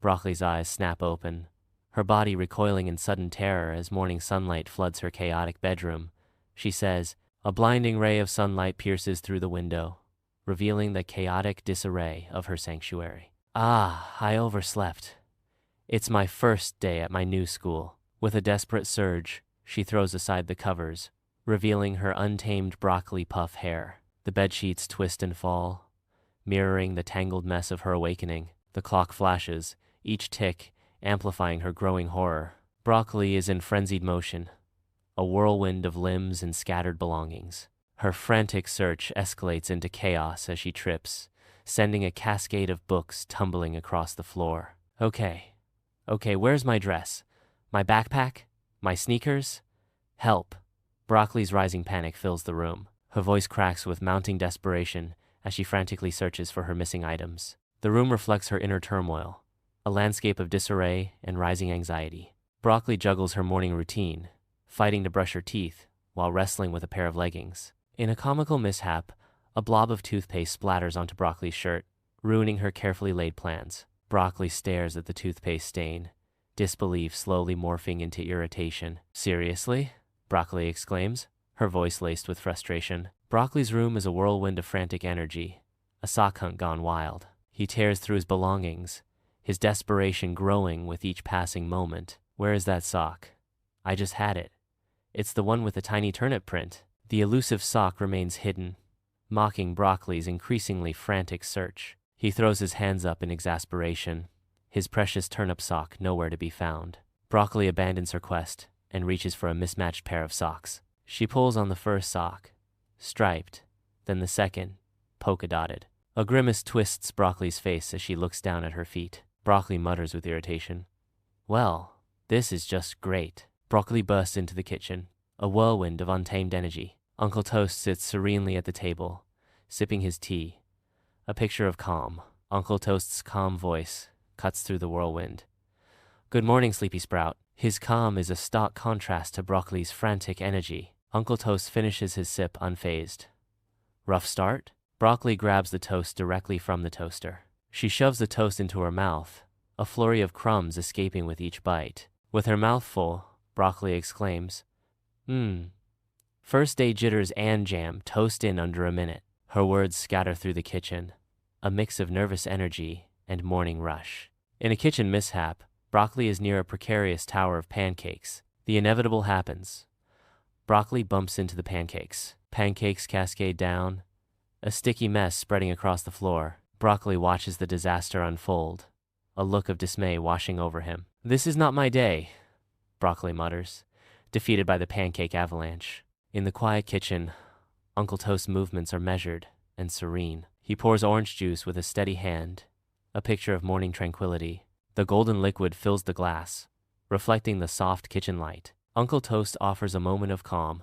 Broccoli's eyes snap open, her body recoiling in sudden terror as morning sunlight floods her chaotic bedroom. She says, a blinding ray of sunlight pierces through the window, revealing the chaotic disarray of her sanctuary. Ah, I overslept. It's my first day at my new school. With a desperate surge, she throws aside the covers, revealing her untamed broccoli puff hair. The bedsheets twist and fall, mirroring the tangled mess of her awakening. The clock flashes, each tick amplifying her growing horror. Broccoli is in frenzied motion, a whirlwind of limbs and scattered belongings. Her frantic search escalates into chaos as she trips, sending a cascade of books tumbling across the floor. Okay, where's my dress? My backpack? My sneakers? Help! Broccoli's rising panic fills the room. Her voice cracks with mounting desperation as she frantically searches for her missing items. The room reflects her inner turmoil, a landscape of disarray and rising anxiety. Broccoli juggles her morning routine, fighting to brush her teeth while wrestling with a pair of leggings. In a comical mishap, a blob of toothpaste splatters onto Broccoli's shirt, ruining her carefully laid plans. Broccoli stares at the toothpaste stain, disbelief slowly morphing into irritation. Seriously? Broccoli exclaims, her voice laced with frustration. Broccoli's room is a whirlwind of frantic energy, a sock hunt gone wild. He tears through his belongings, his desperation growing with each passing moment. Where is that sock? I just had it. It's the one with the tiny turnip print. The elusive sock remains hidden, mocking Broccoli's increasingly frantic search. He throws his hands up in exasperation, his precious turnip sock nowhere to be found. Broccoli abandons her quest and reaches for a mismatched pair of socks. She pulls on the first sock, striped, then the second, polka-dotted. A grimace twists Broccoli's face as she looks down at her feet. Broccoli mutters with irritation. Well, this is just great. Broccoli bursts into the kitchen, a whirlwind of untamed energy. Uncle Toast sits serenely at the table, sipping his tea, a picture of calm. Uncle Toast's calm voice cuts through the whirlwind. Good morning, Sleepy Sprout. His calm is a stark contrast to Broccoli's frantic energy. Uncle Toast finishes his sip unfazed. Rough start? Broccoli grabs the toast directly from the toaster. She shoves the toast into her mouth, a flurry of crumbs escaping with each bite. With her mouth full, Broccoli exclaims, First day jitters and jam, toast in under a minute. Her words scatter through the kitchen, a mix of nervous energy and morning rush. In a kitchen mishap, Broccoli is near a precarious tower of pancakes. The inevitable happens. Broccoli bumps into the pancakes. Pancakes cascade down, a sticky mess spreading across the floor. Broccoli watches the disaster unfold, a look of dismay washing over him. This is not my day, Broccoli mutters, defeated by the pancake avalanche. In the quiet kitchen, Uncle Toast's movements are measured and serene. He pours orange juice with a steady hand, a picture of morning tranquility. The golden liquid fills the glass, reflecting the soft kitchen light. Uncle Toast offers a moment of calm.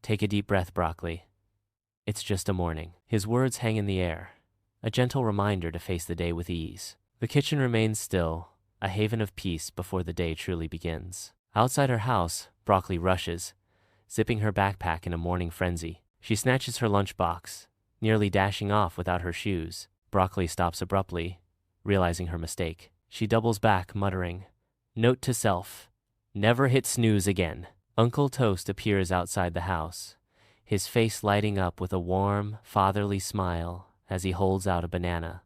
Take a deep breath, Broccoli. It's just a morning. His words hang in the air, a gentle reminder to face the day with ease. The kitchen remains still, a haven of peace before the day truly begins. Outside her house, Broccoli rushes, zipping her backpack in a morning frenzy. She snatches her lunchbox, nearly dashing off without her shoes. Broccoli stops abruptly, realizing her mistake. She doubles back, muttering, Note to self, never hit snooze again. Uncle Toast appears outside the house, his face lighting up with a warm, fatherly smile as he holds out a banana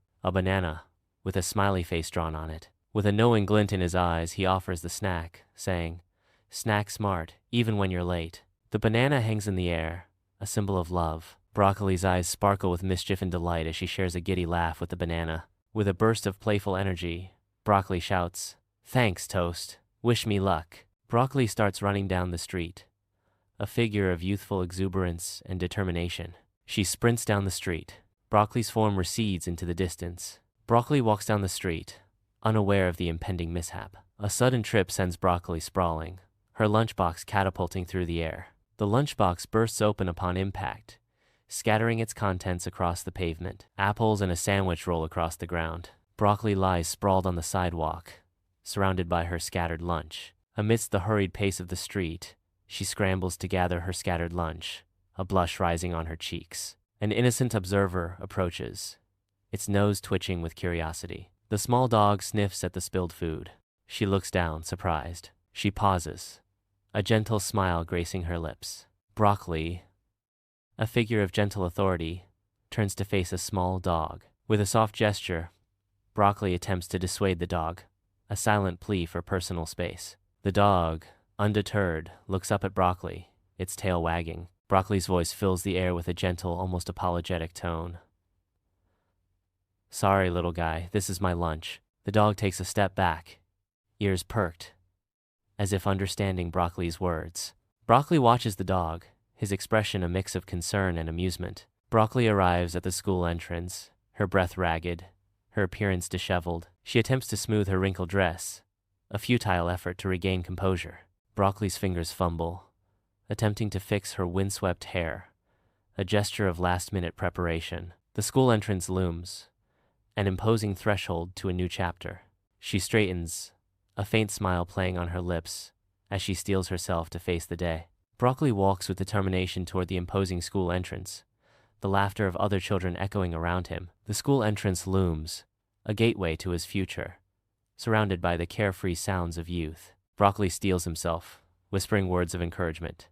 with a smiley face drawn on it. With a knowing glint in his eyes, he offers the snack, saying, Snack smart, even when you're late. The banana hangs in the air, a symbol of love. Broccoli's eyes sparkle with mischief and delight as she shares a giddy laugh with the banana. With a burst of playful energy, Broccoli shouts, Thanks, Toast. Wish me luck. Broccoli starts running down the street, a figure of youthful exuberance and determination. She sprints down the street. Broccoli's form recedes into the distance. Broccoli walks down the street, unaware of the impending mishap. A sudden trip sends Broccoli sprawling, her lunchbox catapulting through the air. The lunchbox bursts open upon impact, scattering its contents across the pavement. Apples and a sandwich roll across the ground. Broccoli lies sprawled on the sidewalk, surrounded by her scattered lunch. Amidst the hurried pace of the street, she scrambles to gather her scattered lunch, a blush rising on her cheeks. An innocent observer approaches, its nose twitching with curiosity. The small dog sniffs at the spilled food. She looks down, surprised. She pauses, a gentle smile gracing her lips. Broccoli, a figure of gentle authority, turns to face a small dog. With a soft gesture, Broccoli attempts to dissuade the dog, a silent plea for personal space. The dog, undeterred, looks up at Broccoli, its tail wagging. Broccoli's voice fills the air with a gentle, almost apologetic tone. "Sorry, little guy, this is my lunch." The dog takes a step back, ears perked, as if understanding Broccoli's words. Broccoli watches the dog, his expression a mix of concern and amusement. Broccoli arrives at the school entrance, her breath ragged, her appearance disheveled. She attempts to smooth her wrinkled dress, a futile effort to regain composure. Broccoli's fingers fumble, attempting to fix her windswept hair, a gesture of last-minute preparation. The school entrance looms, an imposing threshold to a new chapter. She straightens, a faint smile playing on her lips as she steels herself to face the day. Broccoli walks with determination toward the imposing school entrance, the laughter of other children echoing around him. The school entrance looms, a gateway to his future, surrounded by the carefree sounds of youth. Broccoli steels himself, whispering words of encouragement.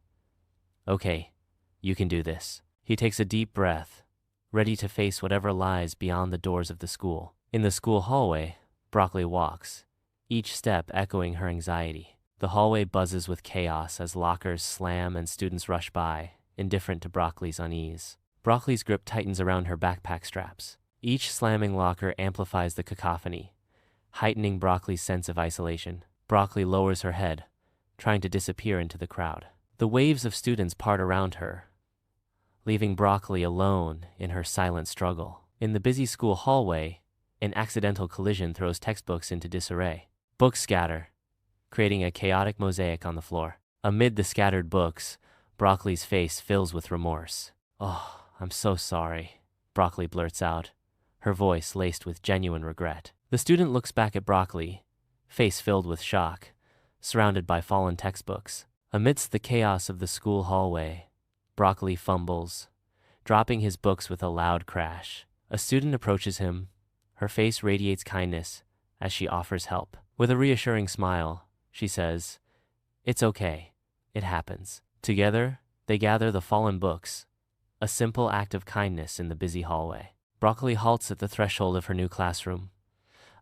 "Okay, you can do this." He takes a deep breath, ready to face whatever lies beyond the doors of the school. In the school hallway, Broccoli walks, each step echoing her anxiety. The hallway buzzes with chaos as lockers slam and students rush by, indifferent to Broccoli's unease. Broccoli's grip tightens around her backpack straps. Each slamming locker amplifies the cacophony, heightening Broccoli's sense of isolation. Broccoli lowers her head, trying to disappear into the crowd. The waves of students part around her, leaving Broccoli alone in her silent struggle. In the busy school hallway, an accidental collision throws textbooks into disarray. Books scatter, creating a chaotic mosaic on the floor. Amid the scattered books, Broccoli's face fills with remorse. "Oh, I'm so sorry," Broccoli blurts out, her voice laced with genuine regret. The student looks back at Broccoli, face filled with shock, surrounded by fallen textbooks. Amidst the chaos of the school hallway, Broccoli fumbles, dropping his books with a loud crash. A student approaches him, her face radiates kindness as she offers help. With a reassuring smile, she says, "It's okay, it happens." Together, they gather the fallen books, a simple act of kindness in the busy hallway. Broccoli halts at the threshold of her new classroom,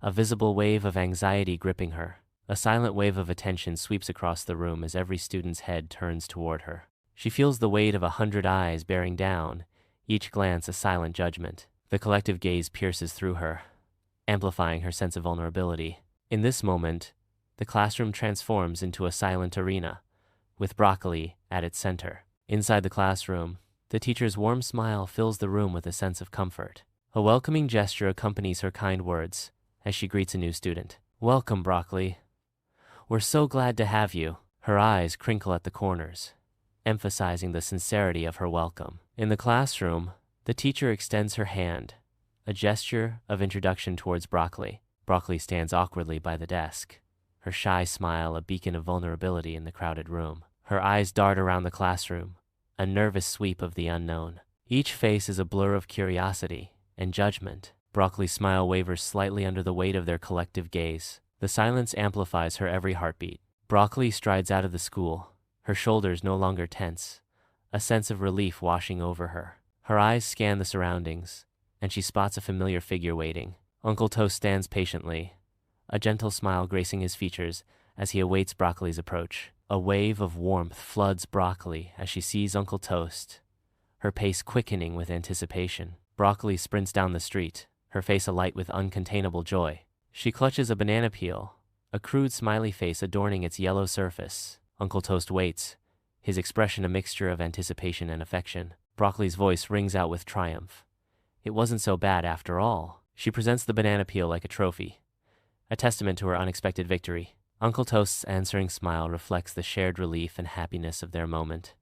a visible wave of anxiety gripping her. A silent wave of attention sweeps across the room as every student's head turns toward her. She feels the weight of 100 eyes bearing down, each glance a silent judgment. The collective gaze pierces through her, amplifying her sense of vulnerability. In this moment, the classroom transforms into a silent arena, with Broccoli at its center. Inside the classroom, the teacher's warm smile fills the room with a sense of comfort. A welcoming gesture accompanies her kind words as she greets a new student. "Welcome, Broccoli. We're so glad to have you." Her eyes crinkle at the corners, emphasizing the sincerity of her welcome. In the classroom, the teacher extends her hand, a gesture of introduction towards Broccoli. Broccoli stands awkwardly by the desk, her shy smile a beacon of vulnerability in the crowded room. Her eyes dart around the classroom, a nervous sweep of the unknown. Each face is a blur of curiosity and judgment. Broccoli's smile wavers slightly under the weight of their collective gaze. The silence amplifies her every heartbeat. Broccoli strides out of the school, her shoulders no longer tense, a sense of relief washing over her. Her eyes scan the surroundings, and she spots a familiar figure waiting. Uncle Toast stands patiently, a gentle smile gracing his features as he awaits Broccoli's approach. A wave of warmth floods Broccoli as she sees Uncle Toast, her pace quickening with anticipation. Broccoli sprints down the street, her face alight with uncontainable joy. She clutches a banana peel, a crude smiley face adorning its yellow surface. Uncle Toast waits, his expression a mixture of anticipation and affection. Broccoli's voice rings out with triumph. It wasn't so bad after all. She presents the banana peel like a trophy, a testament to her unexpected victory. Uncle Toast's answering smile reflects the shared relief and happiness of their moment.